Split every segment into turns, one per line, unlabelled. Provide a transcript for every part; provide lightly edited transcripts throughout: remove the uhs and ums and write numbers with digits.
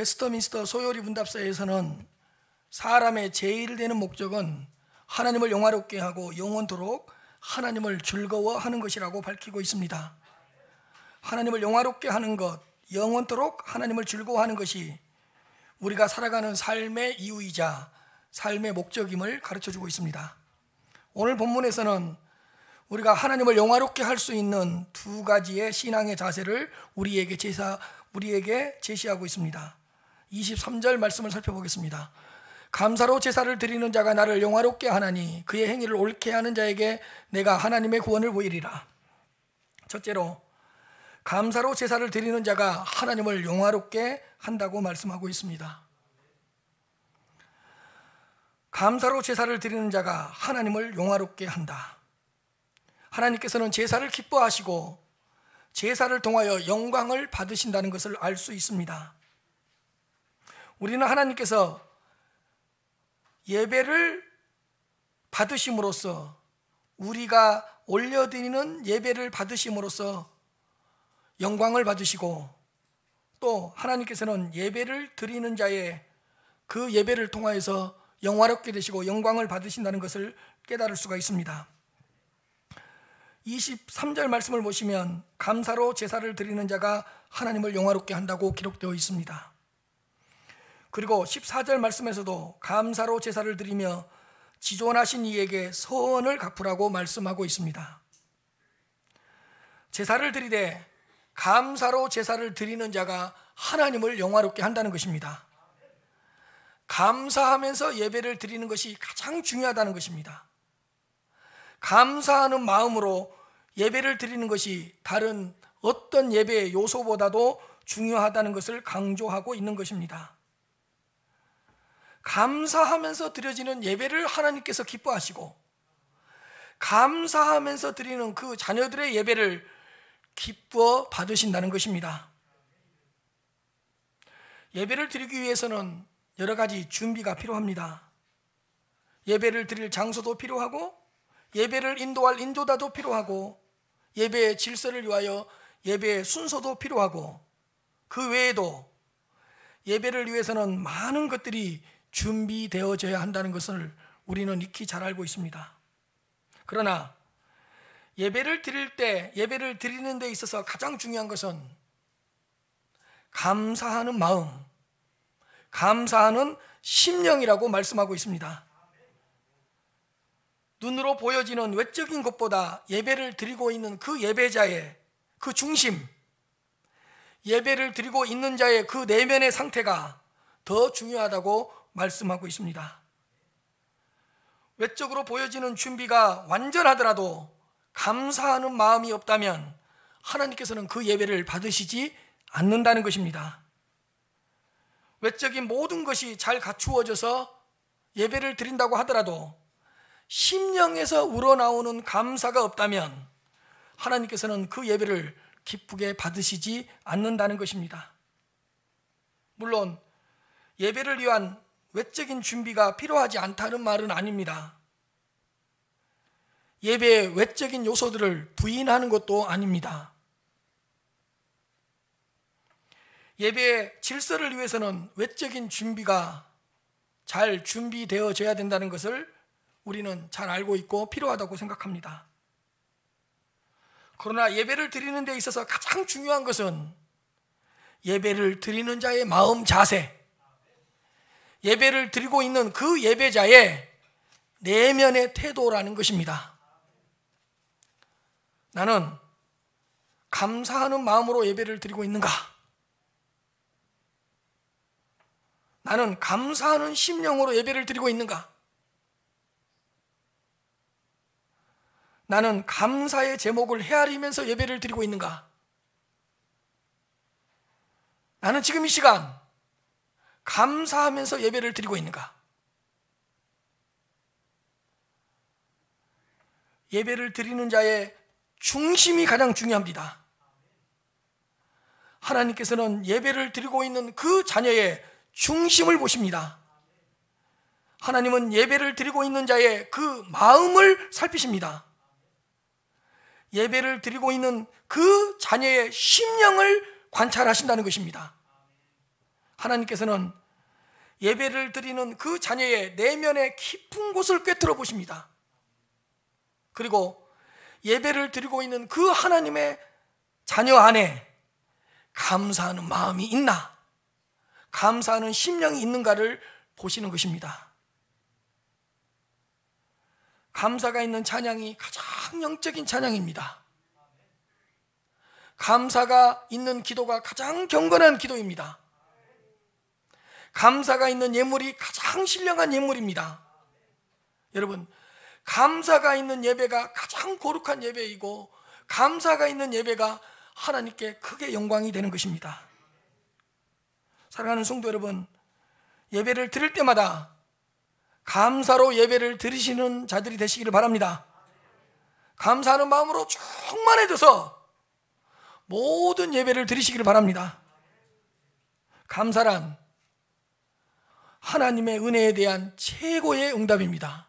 웨스트민스터 소요리 문답서에서는 사람의 제일 되는 목적은 하나님을 영화롭게 하고 영원토록 하나님을 즐거워하는 것이라고 밝히고 있습니다. 하나님을 영화롭게 하는 것, 영원토록 하나님을 즐거워하는 것이 우리가 살아가는 삶의 이유이자 삶의 목적임을 가르쳐주고 있습니다. 오늘 본문에서는 우리가 하나님을 영화롭게 할 수 있는 두 가지의 신앙의 자세를 우리에게 제시하고 있습니다. 23절 말씀을 살펴보겠습니다. 감사로 제사를 드리는 자가 나를 영화롭게 하나니 그의 행위를 옳게 하는 자에게 내가 하나님의 구원을 보이리라. 첫째로, 감사로 제사를 드리는 자가 하나님을 영화롭게 한다고 말씀하고 있습니다. 감사로 제사를 드리는 자가 하나님을 영화롭게 한다. 하나님께서는 제사를 기뻐하시고 제사를 통하여 영광을 받으신다는 것을 알 수 있습니다. 우리는 하나님께서 예배를 받으심으로써, 우리가 올려드리는 예배를 받으심으로써 영광을 받으시고, 또 하나님께서는 예배를 드리는 자의 그 예배를 통하여서 영화롭게 되시고 영광을 받으신다는 것을 깨달을 수가 있습니다. 23절 말씀을 보시면 감사로 제사를 드리는 자가 하나님을 영화롭게 한다고 기록되어 있습니다. 그리고 14절 말씀에서도 감사로 제사를 드리며 지존하신 이에게 선을 갚으라고 말씀하고 있습니다. 제사를 드리되 감사로 제사를 드리는 자가 하나님을 영화롭게 한다는 것입니다. 감사하면서 예배를 드리는 것이 가장 중요하다는 것입니다. 감사하는 마음으로 예배를 드리는 것이 다른 어떤 예배의 요소보다도 중요하다는 것을 강조하고 있는 것입니다. 감사하면서 드려지는 예배를 하나님께서 기뻐하시고, 감사하면서 드리는 그 자녀들의 예배를 기뻐 받으신다는 것입니다. 예배를 드리기 위해서는 여러 가지 준비가 필요합니다. 예배를 드릴 장소도 필요하고, 예배를 인도할 인도자도 필요하고, 예배의 질서를 위하여 예배의 순서도 필요하고, 그 외에도 예배를 위해서는 많은 것들이 준비되어져야 한다는 것을 우리는 익히 잘 알고 있습니다. 그러나 예배를 드릴 때, 예배를 드리는 데 있어서 가장 중요한 것은 감사하는 마음, 감사하는 심령이라고 말씀하고 있습니다. 눈으로 보여지는 외적인 것보다 예배를 드리고 있는 그 예배자의 그 중심, 예배를 드리고 있는 자의 그 내면의 상태가 더 중요하다고 말씀하고 있습니다. 외적으로 보여지는 준비가 완전하더라도 감사하는 마음이 없다면 하나님께서는 그 예배를 받으시지 않는다는 것입니다. 외적인 모든 것이 잘 갖추어져서 예배를 드린다고 하더라도 심령에서 우러나오는 감사가 없다면 하나님께서는 그 예배를 기쁘게 받으시지 않는다는 것입니다. 물론 예배를 위한 외적인 준비가 필요하지 않다는 말은 아닙니다. 예배의 외적인 요소들을 부인하는 것도 아닙니다. 예배의 질서를 위해서는 외적인 준비가 잘 준비되어져야 된다는 것을 우리는 잘 알고 있고 필요하다고 생각합니다. 그러나 예배를 드리는 데 있어서 가장 중요한 것은 예배를 드리는 자의 마음 자세, 예배를 드리고 있는 그 예배자의 내면의 태도라는 것입니다. 나는 감사하는 마음으로 예배를 드리고 있는가? 나는 감사하는 심령으로 예배를 드리고 있는가? 나는 감사의 제목을 헤아리면서 예배를 드리고 있는가? 나는 지금 이 시간 감사하면서 예배를 드리고 있는가? 예배를 드리는 자의 중심이 가장 중요합니다. 하나님께서는 예배를 드리고 있는 그 자녀의 중심을 보십니다. 하나님은 예배를 드리고 있는 자의 그 마음을 살피십니다. 예배를 드리고 있는 그 자녀의 심령을 관찰하신다는 것입니다. 하나님께서는 예배를 드리는 그 자녀의 내면의 깊은 곳을 꿰뚫어 보십니다. 그리고 예배를 드리고 있는 그 하나님의 자녀 안에 감사하는 마음이 있나, 감사하는 심령이 있는가를 보시는 것입니다. 감사가 있는 찬양이 가장 영적인 찬양입니다. 감사가 있는 기도가 가장 경건한 기도입니다. 감사가 있는 예물이 가장 신령한 예물입니다. 여러분, 감사가 있는 예배가 가장 거룩한 예배이고, 감사가 있는 예배가 하나님께 크게 영광이 되는 것입니다. 사랑하는 성도 여러분, 예배를 드릴 때마다 감사로 예배를 드리시는 자들이 되시기를 바랍니다. 감사하는 마음으로 충만해져서 모든 예배를 드리시기를 바랍니다. 감사란 하나님의 은혜에 대한 최고의 응답입니다.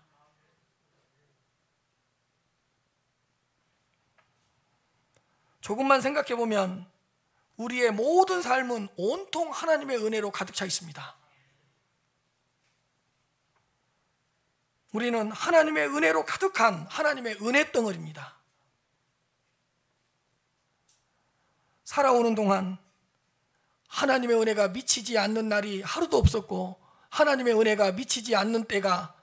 조금만 생각해 보면 우리의 모든 삶은 온통 하나님의 은혜로 가득 차 있습니다. 우리는 하나님의 은혜로 가득한 하나님의 은혜 덩어리입니다. 살아오는 동안 하나님의 은혜가 미치지 않는 날이 하루도 없었고, 하나님의 은혜가 미치지 않는 때가,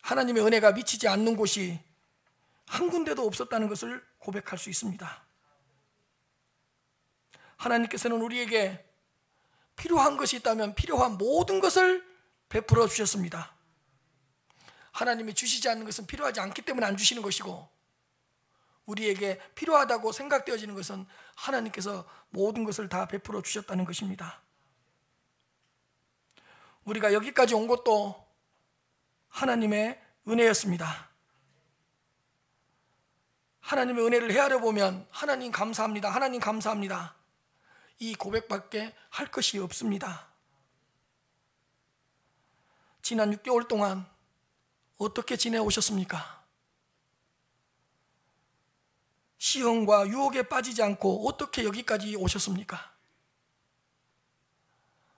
하나님의 은혜가 미치지 않는 곳이 한 군데도 없었다는 것을 고백할 수 있습니다. 하나님께서는 우리에게 필요한 것이 있다면 필요한 모든 것을 베풀어 주셨습니다. 하나님이 주시지 않는 것은 필요하지 않기 때문에 안 주시는 것이고, 우리에게 필요하다고 생각되어지는 것은 하나님께서 모든 것을 다 베풀어 주셨다는 것입니다. 우리가 여기까지 온 것도 하나님의 은혜였습니다. 하나님의 은혜를 헤아려 보면 하나님 감사합니다, 하나님 감사합니다, 이 고백밖에 할 것이 없습니다. 지난 6개월 동안 어떻게 지내오셨습니까? 시험과 유혹에 빠지지 않고 어떻게 여기까지 오셨습니까?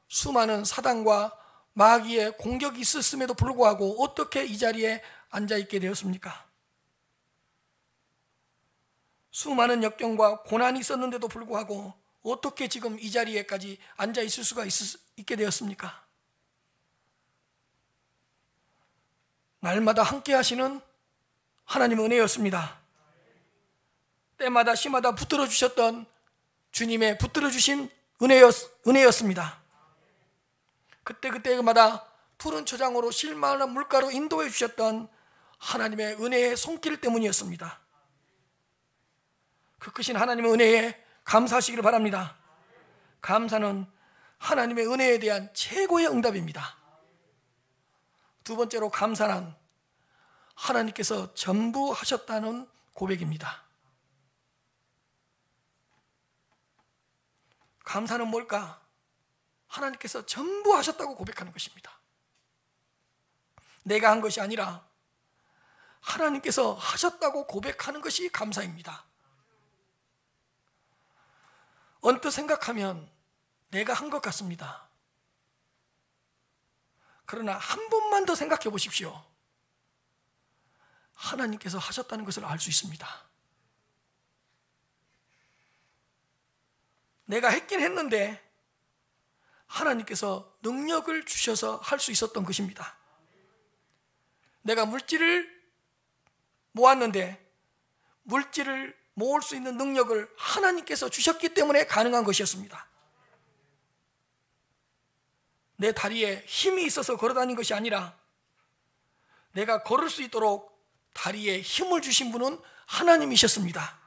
수많은 사단과 마귀의 공격이 있었음에도 불구하고 어떻게 이 자리에 앉아있게 되었습니까? 수많은 역경과 고난이 있었는데도 불구하고 어떻게 지금 이 자리에까지 앉아있을 수가 있게 되었습니까? 날마다 함께 하시는 하나님의 은혜였습니다. 때마다 시마다 붙들어 주셨던 주님의 붙들어 주신 은혜였습니다. 그때마다 푸른 초장으로 실만한 물가로 인도해 주셨던 하나님의 은혜의 손길 때문이었습니다. 그 크신 하나님의 은혜에 감사하시기를 바랍니다. 감사는 하나님의 은혜에 대한 최고의 응답입니다. 두 번째로, 감사는 하나님께서 전부 하셨다는 고백입니다. 감사는 뭘까? 하나님께서 전부 하셨다고 고백하는 것입니다. 내가 한 것이 아니라 하나님께서 하셨다고 고백하는 것이 감사입니다. 언뜻 생각하면 내가 한 것 같습니다. 그러나 한 번만 더 생각해 보십시오. 하나님께서 하셨다는 것을 알 수 있습니다. 내가 했긴 했는데 하나님께서 능력을 주셔서 할 수 있었던 것입니다. 내가 물질을 모았는데 물질을 모을 수 있는 능력을 하나님께서 주셨기 때문에 가능한 것이었습니다. 내 다리에 힘이 있어서 걸어다닌 것이 아니라 내가 걸을 수 있도록 다리에 힘을 주신 분은 하나님이셨습니다.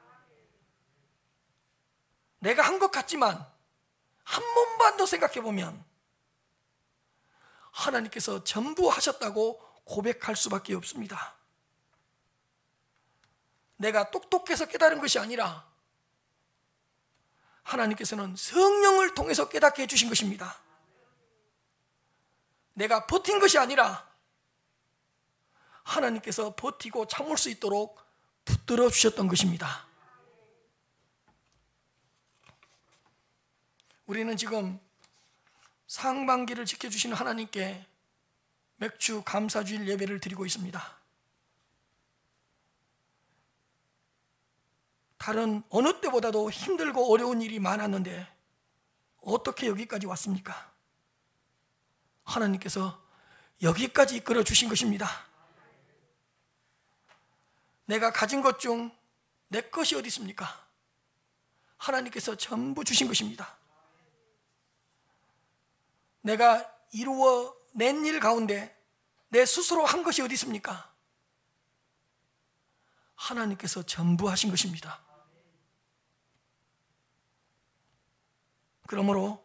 내가 한 것 같지만 한 번만 더 생각해 보면 하나님께서 전부 하셨다고 고백할 수밖에 없습니다. 내가 똑똑해서 깨달은 것이 아니라 하나님께서는 성령을 통해서 깨닫게 해주신 것입니다. 내가 버틴 것이 아니라 하나님께서 버티고 참을 수 있도록 붙들어 주셨던 것입니다. 우리는 지금 상반기를 지켜주시는 하나님께 맥주 감사주일 예배를 드리고 있습니다. 다른 어느 때보다도 힘들고 어려운 일이 많았는데 어떻게 여기까지 왔습니까? 하나님께서 여기까지 이끌어 주신 것입니다. 내가 가진 것 중 내 것이 어디 있습니까? 하나님께서 전부 주신 것입니다. 내가 이루어 낸 일 가운데 내 스스로 한 것이 어디 있습니까? 하나님께서 전부 하신 것입니다. 그러므로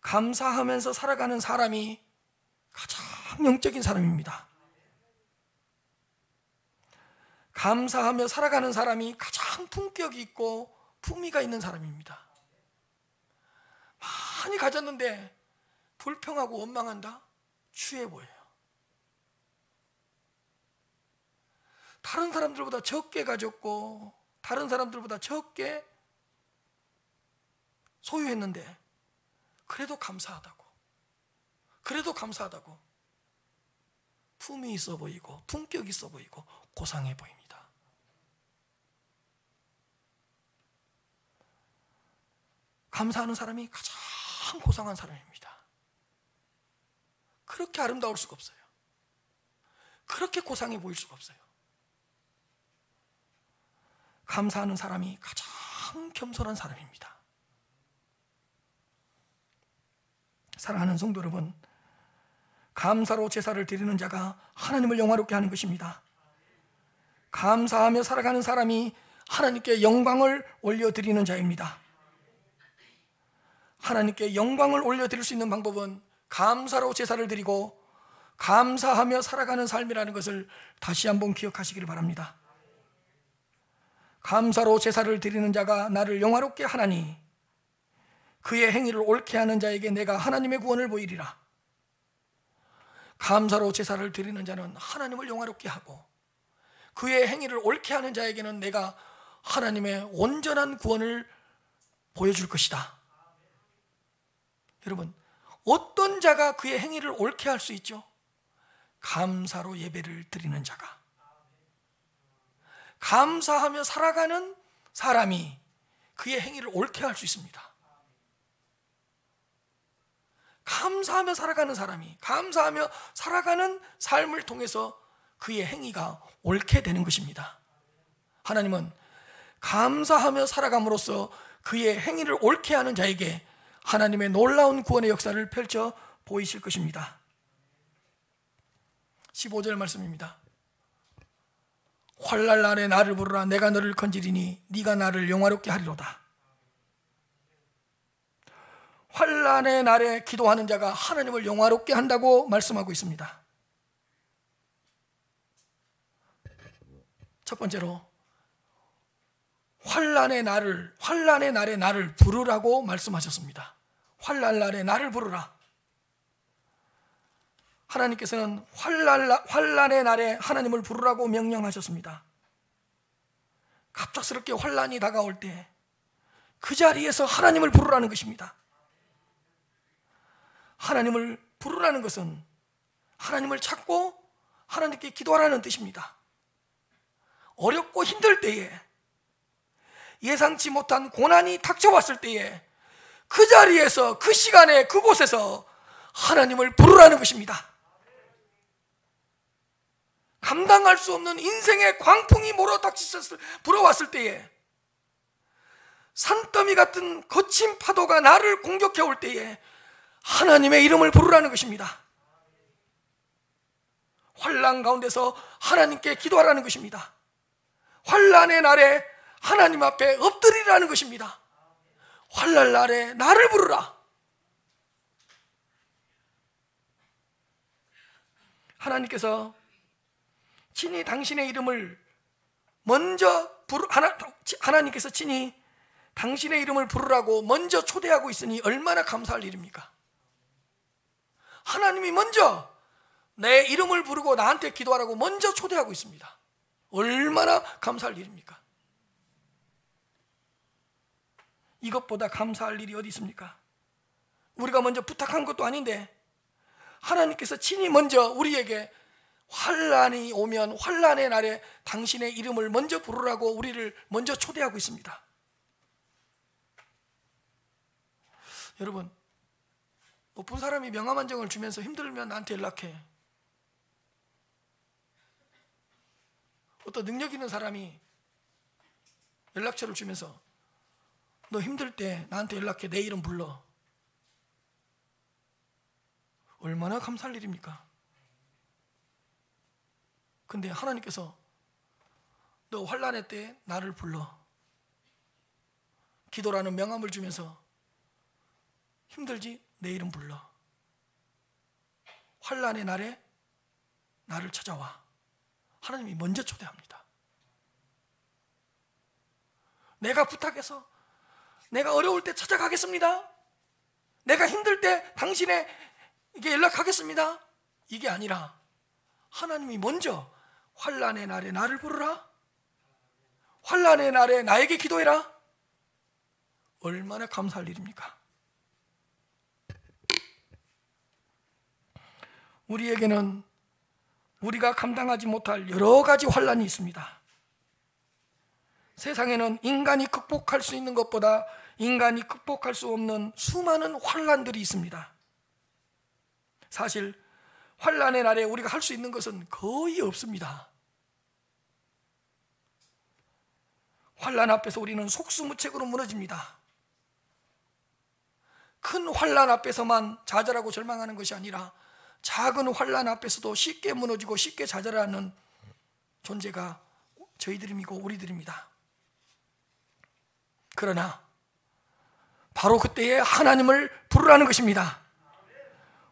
감사하면서 살아가는 사람이 가장 영적인 사람입니다. 감사하며 살아가는 사람이 가장 품격이 있고 품위가 있는 사람입니다. 많이 가졌는데 불평하고 원망한다? 추해 보여요. 다른 사람들보다 적게 가졌고 다른 사람들보다 적게 소유했는데 그래도 감사하다고 품이 있어 보이고 품격 있어 보이고 고상해 보입니다. 감사하는 사람이 가장 고상한 사람입니다. 그렇게 아름다울 수가 없어요. 그렇게 고상해 보일 수가 없어요. 감사하는 사람이 가장 겸손한 사람입니다. 사랑하는 성도 여러분, 감사로 제사를 드리는 자가 하나님을 영화롭게 하는 것입니다. 감사하며 살아가는 사람이 하나님께 영광을 올려드리는 자입니다. 하나님께 영광을 올려드릴 수 있는 방법은 감사로 제사를 드리고 감사하며 살아가는 삶이라는 것을 다시 한번 기억하시기를 바랍니다. 감사로 제사를 드리는 자가 나를 영화롭게 하나니 그의 행위를 옳게 하는 자에게 내가 하나님의 구원을 보이리라. 감사로 제사를 드리는 자는 하나님을 영화롭게 하고 그의 행위를 옳게 하는 자에게는 내가 하나님의 온전한 구원을 보여줄 것이다. 여러분, 어떤 자가 그의 행위를 옳게 할 수 있죠? 감사로 예배를 드리는 자가. 감사하며 살아가는 사람이 그의 행위를 옳게 할 수 있습니다. 감사하며 살아가는 사람이 감사하며 살아가는 삶을 통해서 그의 행위가 옳게 되는 것입니다. 하나님은 감사하며 살아감으로써 그의 행위를 옳게 하는 자에게 하나님의 놀라운 구원의 역사를 펼쳐 보이실 것입니다. 15절 말씀입니다. 환난 날에 나를 부르라. 내가 너를 건지리니 네가 나를 영화롭게 하리로다. 환난의 날에 기도하는 자가 하나님을 영화롭게 한다고 말씀하고 있습니다. 첫 번째로 환난의 날에 나를 부르라고 말씀하셨습니다. 환난 날에 나를 부르라. 하나님께서는 환난의 날에 하나님을 부르라고 명령하셨습니다. 갑작스럽게 환난이 다가올 때 그 자리에서 하나님을 부르라는 것입니다. 하나님을 부르라는 것은 하나님을 찾고 하나님께 기도하라는 뜻입니다. 어렵고 힘들 때에, 예상치 못한 고난이 닥쳐왔을 때에 그 자리에서, 그 시간에, 그곳에서 하나님을 부르라는 것입니다. 감당할 수 없는 인생의 광풍이 불어왔을 때에, 산더미 같은 거친 파도가 나를 공격해 올 때에 하나님의 이름을 부르라는 것입니다. 환난 가운데서 하나님께 기도하라는 것입니다. 환난의 날에 하나님 앞에 엎드리라는 것입니다. 환난 날에 나를 부르라. 하나님께서 친히 당신의 이름을 하나님께서 친히 당신의 이름을 부르라고 먼저 초대하고 있으니 얼마나 감사할 일입니까? 하나님이 먼저 내 이름을 부르고 나한테 기도하라고 먼저 초대하고 있습니다. 얼마나 감사할 일입니까? 이것보다 감사할 일이 어디 있습니까? 우리가 먼저 부탁한 것도 아닌데 하나님께서 친히 먼저 우리에게 환난이 오면 환난의 날에 당신의 이름을 먼저 부르라고 우리를 먼저 초대하고 있습니다. 여러분, 높은 사람이 명함한장을 주면서 힘들면 나한테 연락해. 어떤 능력 있는 사람이 연락처를 주면서 너 힘들 때 나한테 연락해, 내 이름 불러. 얼마나 감사할 일입니까? 근데 하나님께서 너 환난의 때 나를 불러. 기도라는 명함을 주면서 힘들지? 내 이름 불러. 환난의 날에 나를 찾아와. 하나님이 먼저 초대합니다. 내가 부탁해서 내가 어려울 때 찾아가겠습니다. 내가 힘들 때 당신에게 연락하겠습니다. 이게 아니라 하나님이 먼저 환난의 날에 나를 부르라. 환난의 날에 나에게 기도해라. 얼마나 감사할 일입니까? 우리에게는 우리가 감당하지 못할 여러 가지 환난이 있습니다. 세상에는 인간이 극복할 수 있는 것보다 인간이 극복할 수 없는 수많은 환난들이 있습니다. 사실 환난의 날에 우리가 할 수 있는 것은 거의 없습니다. 환난 앞에서 우리는 속수무책으로 무너집니다. 큰 환난 앞에서만 좌절하고 절망하는 것이 아니라 작은 환난 앞에서도 쉽게 무너지고 쉽게 좌절하는 존재가 저희들이고 우리들입니다. 그러나 바로 그때에 하나님을 부르라는 것입니다.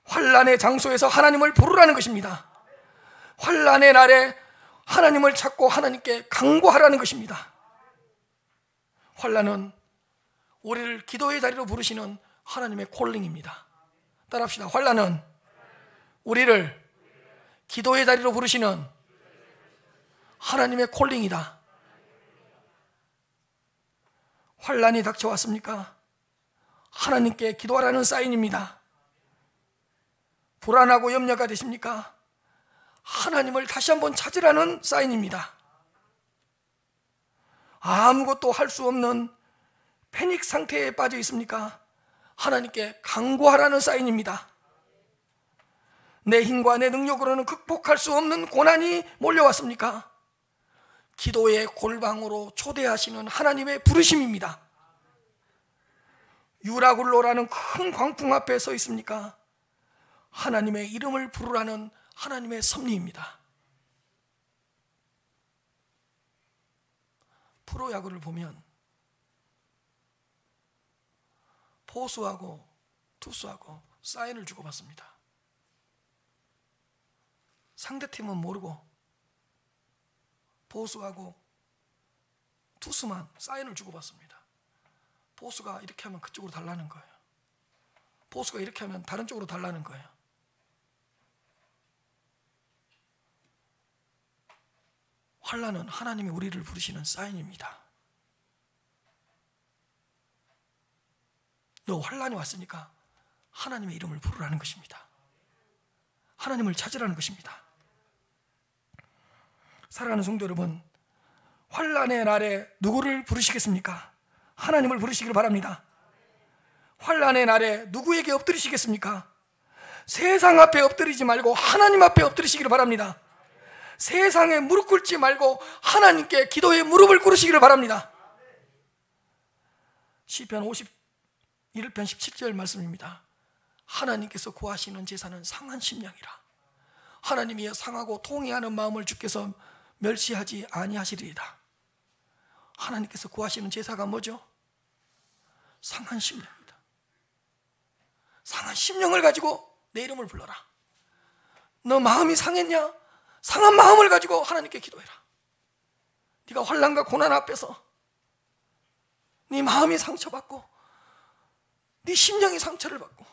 환난의 장소에서 하나님을 부르라는 것입니다. 환난의 날에 하나님을 찾고 하나님께 간구하라는 것입니다. 환난은 우리를 기도의 자리로 부르시는 하나님의 콜링입니다. 따라합시다. 환난은 우리를 기도의 자리로 부르시는 하나님의 콜링이다. 환난이 닥쳐왔습니까? 하나님께 기도하라는 사인입니다. 불안하고 염려가 되십니까? 하나님을 다시 한번 찾으라는 사인입니다. 아무것도 할 수 없는 패닉 상태에 빠져 있습니까? 하나님께 간구하라는 사인입니다. 내 힘과 내 능력으로는 극복할 수 없는 고난이 몰려왔습니까? 기도의 골방으로 초대하시는 하나님의 부르심입니다. 유라굴로라는 큰 광풍 앞에 서 있습니까? 하나님의 이름을 부르라는 하나님의 섭리입니다. 프로야구를 보면 포수하고 투수하고 사인을 주고받습니다. 상대팀은 모르고 포수하고 투수만 사인을 주고받습니다. 포수가 이렇게 하면 그쪽으로 달라는 거예요. 포수가 이렇게 하면 다른 쪽으로 달라는 거예요. 환난은 하나님이 우리를 부르시는 사인입니다. 너 환난이 왔으니까 하나님의 이름을 부르라는 것입니다. 하나님을 찾으라는 것입니다. 사랑하는 성도 여러분, 환난의 날에 누구를 부르시겠습니까? 하나님을 부르시길 바랍니다. 환난의 날에 누구에게 엎드리시겠습니까? 세상 앞에 엎드리지 말고 하나님 앞에 엎드리시기를 바랍니다. 세상에 무릎 꿇지 말고 하나님께 기도에 무릎을 꿇으시기를 바랍니다. 시편 51편 17절 말씀입니다. 하나님께서 구하시는 제사는 상한 심령이라. 하나님이여 상하고 통회하는 마음을 주께서 멸시하지 아니하시리이다. 하나님께서 구하시는 제사가 뭐죠? 상한 심령입니다. 상한 심령을 가지고 내 이름을 불러라. 너 마음이 상했냐? 상한 마음을 가지고 하나님께 기도해라. 네가 환난과 고난 앞에서 네 마음이 상처받고 네 심령이 상처를 받고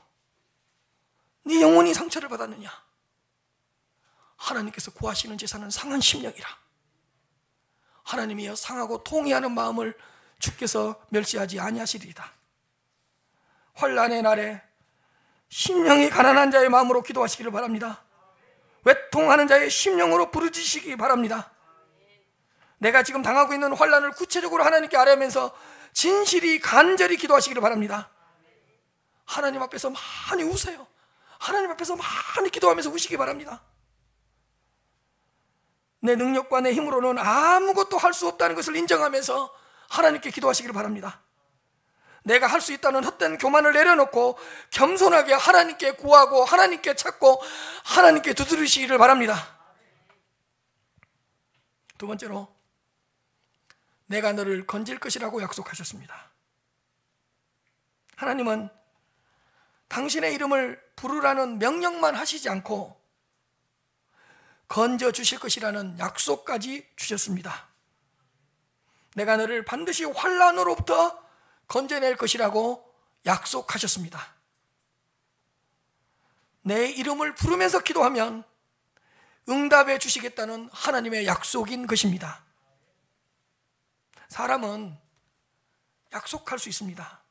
네 영혼이 상처를 받았느냐? 하나님께서 구하시는 제사는 상한 심령이라. 하나님이여 상하고 통회하는 마음을 주께서 멸시하지 아니하시리이다. 환난의 날에 심령이 가난한 자의 마음으로 기도하시기를 바랍니다. 외통하는 자의 심령으로 부르짖으시기 바랍니다. 내가 지금 당하고 있는 환난을 구체적으로 하나님께 아뢰면서 진실이 간절히 기도하시기를 바랍니다. 하나님 앞에서 많이 우세요. 하나님 앞에서 많이 기도하면서 우시기 바랍니다. 내 능력과 내 힘으로는 아무것도 할 수 없다는 것을 인정하면서 하나님께 기도하시기를 바랍니다. 내가 할 수 있다는 헛된 교만을 내려놓고 겸손하게 하나님께 구하고 하나님께 찾고 하나님께 두드리시기를 바랍니다. 두 번째로, 내가 너를 건질 것이라고 약속하셨습니다. 하나님은 당신의 이름을 부르라는 명령만 하시지 않고 건져 주실 것이라는 약속까지 주셨습니다. 내가 너를 반드시 환난으로부터 건져낼 것이라고 약속하셨습니다. 내 이름을 부르면서 기도하면 응답해 주시겠다는 하나님의 약속인 것입니다. 사람은 약속할 수 있습니다.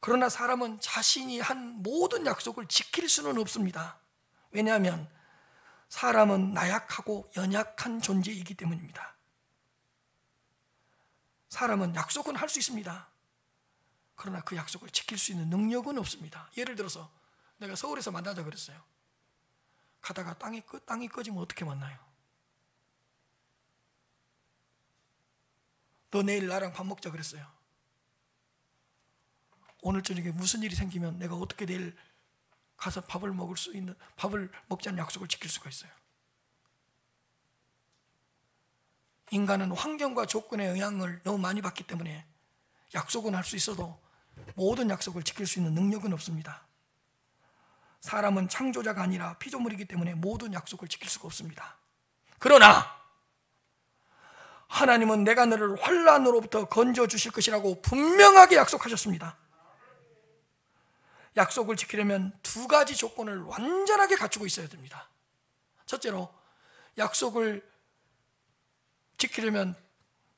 그러나 사람은 자신이 한 모든 약속을 지킬 수는 없습니다. 왜냐하면 사람은 나약하고 연약한 존재이기 때문입니다. 사람은 약속은 할 수 있습니다. 그러나 그 약속을 지킬 수 있는 능력은 없습니다. 예를 들어서 내가 서울에서 만나자 그랬어요. 가다가 땅이 꺼지면 어떻게 만나요? 너 내일 나랑 밥 먹자 그랬어요. 오늘 저녁에 무슨 일이 생기면 내가 어떻게 내일 가서 밥을 먹자는 약속을 지킬 수가 있어요? 인간은 환경과 조건의 영향을 너무 많이 받기 때문에 약속은 할 수 있어도 모든 약속을 지킬 수 있는 능력은 없습니다. 사람은 창조자가 아니라 피조물이기 때문에 모든 약속을 지킬 수가 없습니다. 그러나 하나님은 내가 너를 환난으로부터 건져 주실 것이라고 분명하게 약속하셨습니다. 약속을 지키려면 두 가지 조건을 완전하게 갖추고 있어야 됩니다. 첫째로, 약속을 지키려면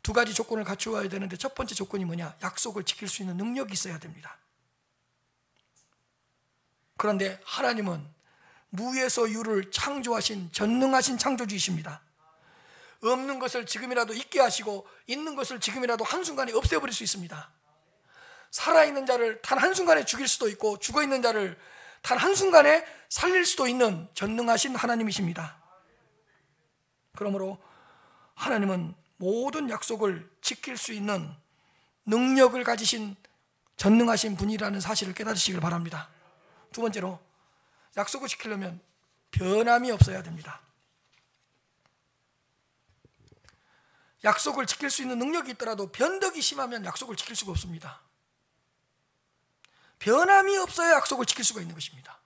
두 가지 조건을 갖추어야 되는데 첫 번째 조건이 뭐냐? 약속을 지킬 수 있는 능력이 있어야 됩니다. 그런데 하나님은 무에서 유를 창조하신 전능하신 창조주이십니다. 없는 것을 지금이라도 있게 하시고 있는 것을 지금이라도 한순간에 없애버릴 수 있습니다. 살아있는 자를 단 한순간에 죽일 수도 있고 죽어있는 자를 단 한순간에 살릴 수도 있는 전능하신 하나님이십니다. 그러므로 하나님은 모든 약속을 지킬 수 있는 능력을 가지신 전능하신 분이라는 사실을 깨달으시길 바랍니다. 두 번째로, 약속을 지키려면 변함이 없어야 됩니다. 약속을 지킬 수 있는 능력이 있더라도 변덕이 심하면 약속을 지킬 수가 없습니다. 변함이 없어야 약속을 지킬 수가 있는 것입니다.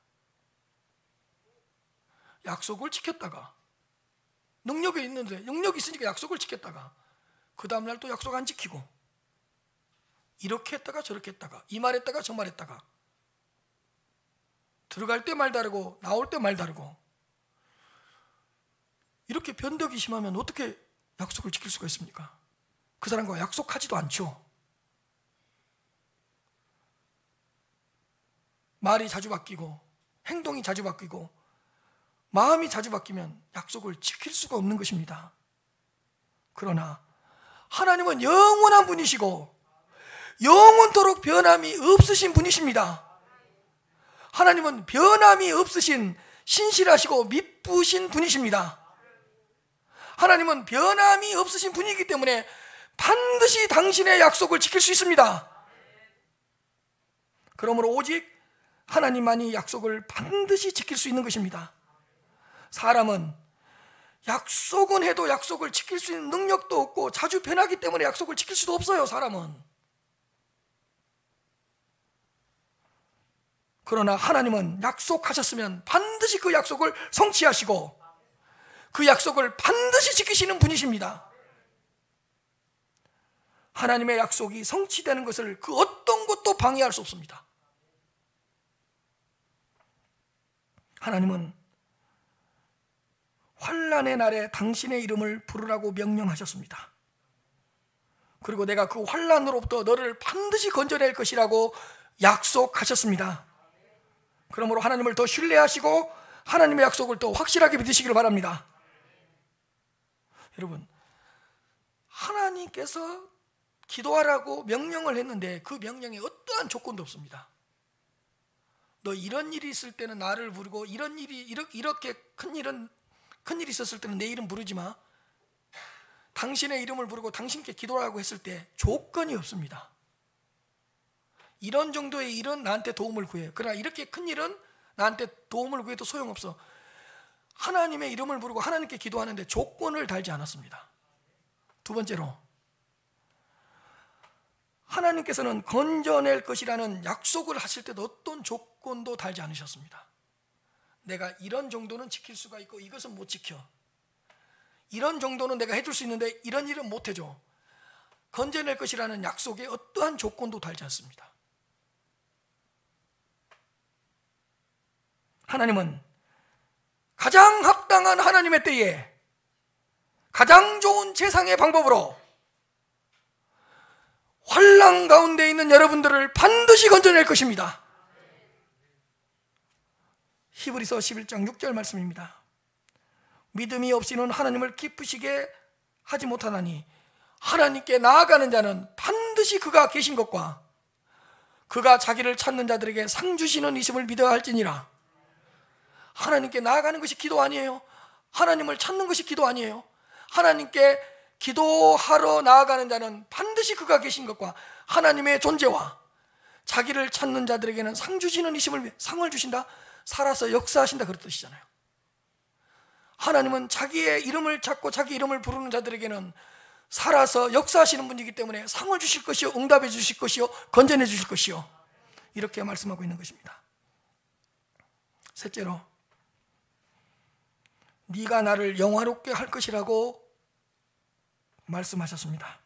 약속을 지켰다가 능력이 있는데 능력이 있으니까 약속을 지켰다가 그 다음날 또 약속 안 지키고 이렇게 했다가 저렇게 했다가 이 말했다가 저 말했다가 들어갈 때 말 다르고 나올 때 말 다르고 이렇게 변덕이 심하면 어떻게 약속을 지킬 수가 있습니까? 그 사람과 약속하지도 않죠. 말이 자주 바뀌고 행동이 자주 바뀌고 마음이 자주 바뀌면 약속을 지킬 수가 없는 것입니다. 그러나 하나님은 영원한 분이시고 영원토록 변함이 없으신 분이십니다. 하나님은 변함이 없으신 신실하시고 미쁘신 분이십니다. 하나님은 변함이 없으신 분이기 때문에 반드시 당신의 약속을 지킬 수 있습니다. 그러므로 오직 하나님만이 약속을 반드시 지킬 수 있는 것입니다. 사람은 약속은 해도 약속을 지킬 수 있는 능력도 없고 자주 변하기 때문에 약속을 지킬 수도 없어요. 사람은. 그러나 하나님은 약속하셨으면 반드시 그 약속을 성취하시고 그 약속을 반드시 지키시는 분이십니다. 하나님의 약속이 성취되는 것을 그 어떤 것도 방해할 수 없습니다. 하나님은 환난의 날에 당신의 이름을 부르라고 명령하셨습니다. 그리고 내가 그 환난으로부터 너를 반드시 건져낼 것이라고 약속하셨습니다. 그러므로 하나님을 더 신뢰하시고 하나님의 약속을 더 확실하게 믿으시기를 바랍니다. 여러분, 하나님께서 기도하라고 명령을 했는데 그 명령에 어떠한 조건도 없습니다. 너 이런 일이 있을 때는 나를 부르고 이런 일이 이렇게 큰 일이 있었을 때는 내 이름 부르지 마. 당신의 이름을 부르고 당신께 기도하라고 했을 때 조건이 없습니다. 이런 정도의 일은 나한테 도움을 구해. 그러나 이렇게 큰 일은 나한테 도움을 구해도 소용없어. 하나님의 이름을 부르고 하나님께 기도하는데 조건을 달지 않았습니다. 두 번째로, 하나님께서는 건져낼 것이라는 약속을 하실 때도 어떤 조건도 달지 않으셨습니다. 내가 이런 정도는 지킬 수가 있고 이것은 못 지켜. 이런 정도는 내가 해줄 수 있는데 이런 일은 못 해줘. 건져낼 것이라는 약속에 어떠한 조건도 달지 않습니다. 하나님은 가장 합당한 하나님의 때에 가장 좋은 제상의 방법으로 환난 가운데 있는 여러분들을 반드시 건져낼 것입니다. 히브리서 11장 6절 말씀입니다. 믿음이 없이는 하나님을 기쁘시게 하지 못하나니 하나님께 나아가는 자는 반드시 그가 계신 것과 그가 자기를 찾는 자들에게 상 주시는 이심을 믿어야 할지니라. 하나님께 나아가는 것이 기도 아니에요? 하나님을 찾는 것이 기도 아니에요? 하나님께 기도하러 나아가는 자는 반드시 그가 계신 것과 하나님의 존재와 자기를 찾는 자들에게는 상 주시는 이심을, 상을 주신다? 살아서 역사하신다, 그런 뜻이잖아요. 하나님은 자기의 이름을 찾고 자기 이름을 부르는 자들에게는 살아서 역사하시는 분이기 때문에 상을 주실 것이요, 응답해 주실 것이요, 건져내 주실 것이요, 이렇게 말씀하고 있는 것입니다. 셋째로, 네가 나를 영화롭게 할 것이라고 말씀하셨습니다.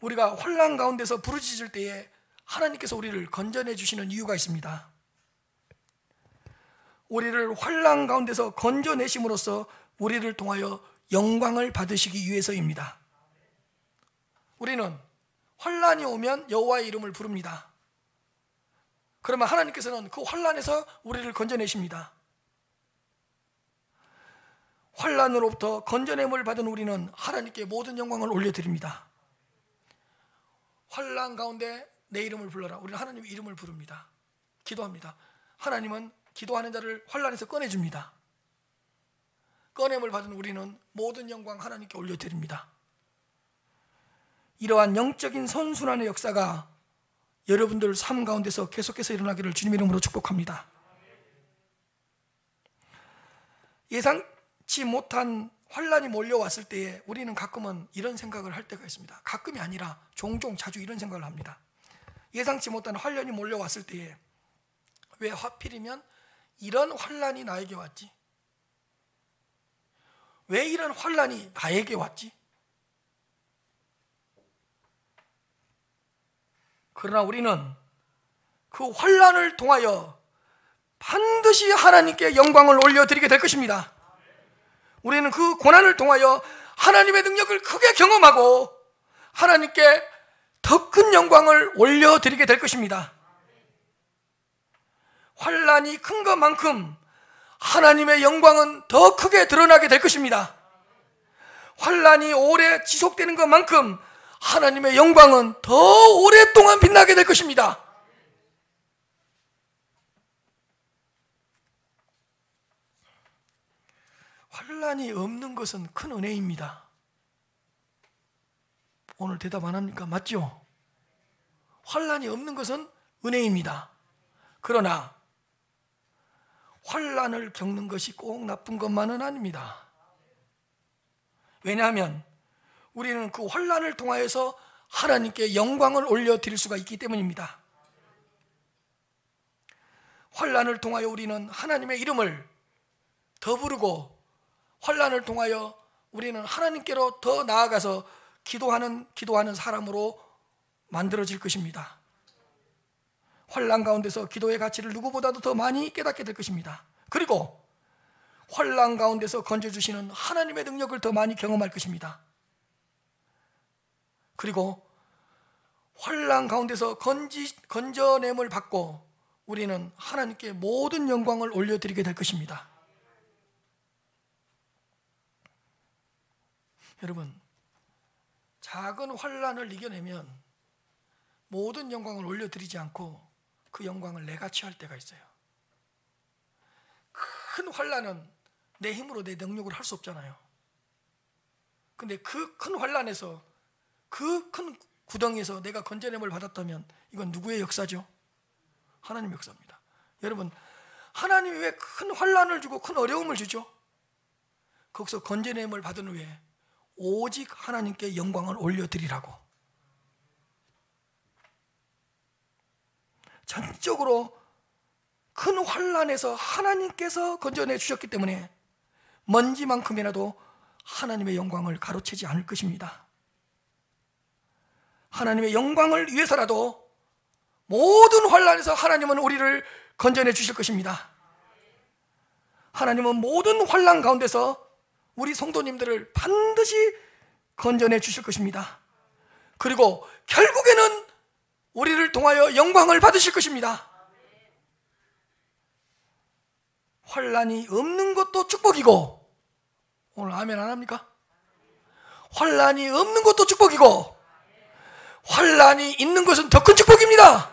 우리가 환난 가운데서 부르짖을 때에 하나님께서 우리를 건져내 주시는 이유가 있습니다. 우리를 환난 가운데서 건져내심으로써 우리를 통하여 영광을 받으시기 위해서입니다. 우리는 환난이 오면 여호와의 이름을 부릅니다. 그러면 하나님께서는 그 환난에서 우리를 건져내십니다. 환난으로부터 건져냄을 받은 우리는 하나님께 모든 영광을 올려드립니다. 환난 가운데 내 이름을 불러라. 우리는 하나님의 이름을 부릅니다. 기도합니다. 하나님은 기도하는 자를 환난에서 꺼내줍니다. 꺼냄을 받은 우리는 모든 영광 하나님께 올려드립니다. 이러한 영적인 선순환의 역사가 여러분들 삶 가운데서 계속해서 일어나기를 주님의 이름으로 축복합니다. 예상치 못한 환난이 몰려왔을 때에 우리는 가끔은 이런 생각을 할 때가 있습니다. 가끔이 아니라 종종 자주 이런 생각을 합니다. 예상치 못한 환난이 몰려왔을 때에 왜 하필이면 이런 환난이 나에게 왔지? 왜 이런 환난이 나에게 왔지? 그러나 우리는 그 환난을 통하여 반드시 하나님께 영광을 올려드리게 될 것입니다. 우리는 그 고난을 통하여 하나님의 능력을 크게 경험하고 하나님께 더 큰 영광을 올려드리게 될 것입니다. 환난이 큰 것만큼 하나님의 영광은 더 크게 드러나게 될 것입니다. 환난이 오래 지속되는 것만큼 하나님의 영광은 더 오랫동안 빛나게 될 것입니다. 환난이 없는 것은 큰 은혜입니다. 오늘 대답 안 합니까? 맞죠? 환난이 없는 것은 은혜입니다. 그러나 환난을 겪는 것이 꼭 나쁜 것만은 아닙니다. 왜냐하면 우리는 그 환난을 통하여서 하나님께 영광을 올려드릴 수가 있기 때문입니다. 환난을 통하여 우리는 하나님의 이름을 더 부르고 환난을 통하여 우리는 하나님께로 더 나아가서 기도하는 사람으로 만들어질 것입니다. 환난 가운데서 기도의 가치를 누구보다도 더 많이 깨닫게 될 것입니다. 그리고 환난 가운데서 건져주시는 하나님의 능력을 더 많이 경험할 것입니다. 그리고 환난 가운데서 건져냄을 받고 우리는 하나님께 모든 영광을 올려드리게 될 것입니다. 여러분, 작은 환난을 이겨내면 모든 영광을 올려드리지 않고 그 영광을 내가 취할 때가 있어요. 큰 환난은 내 힘으로 내 능력으로 할 수 없잖아요. 근데 그 큰 환난에서, 그 큰 구덩이에서 내가 건져냄을 받았다면 이건 누구의 역사죠? 하나님의 역사입니다. 여러분, 하나님이 왜 큰 환난을 주고 큰 어려움을 주죠? 거기서 건져냄을 받은 후에 오직 하나님께 영광을 올려드리라고. 전적으로 큰 환난에서 하나님께서 건져내 주셨기 때문에 먼지만큼이라도 하나님의 영광을 가로채지 않을 것입니다. 하나님의 영광을 위해서라도 모든 환난에서 하나님은 우리를 건져내 주실 것입니다. 하나님은 모든 환난 가운데서 우리 성도님들을 반드시 건져내 주실 것입니다. 그리고 결국에는 우리를 통하여 영광을 받으실 것입니다. 환난이 없는 것도 축복이고, 오늘 아멘 안 합니까? 환난이 없는 것도 축복이고 환난이 있는 것은 더 큰 축복입니다.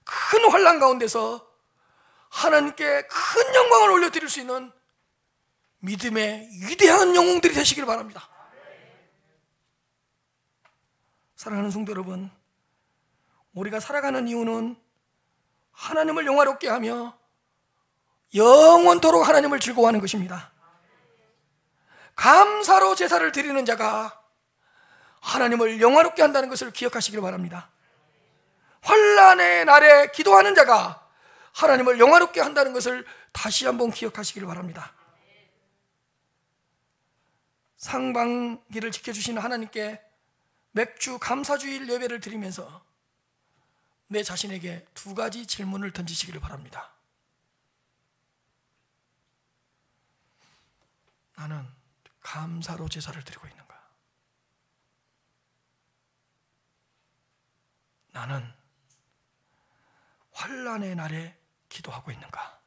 큰 환난 가운데서 하나님께 큰 영광을 올려드릴 수 있는 믿음의 위대한 영웅들이 되시길 바랍니다. 사랑하는 성도 여러분, 우리가 살아가는 이유는 하나님을 영화롭게 하며 영원토록 하나님을 즐거워하는 것입니다. 감사로 제사를 드리는 자가 하나님을 영화롭게 한다는 것을 기억하시길 바랍니다. 환난의 날에 기도하는 자가 하나님을 영화롭게 한다는 것을 다시 한번 기억하시길 바랍니다. 상반기를 지켜주시는 하나님께 맥주 감사주일 예배를 드리면서 내 자신에게 두 가지 질문을 던지시기를 바랍니다. 나는 감사로 제사를 드리고 있는가? 나는 환난의 날에 기도하고 있는가?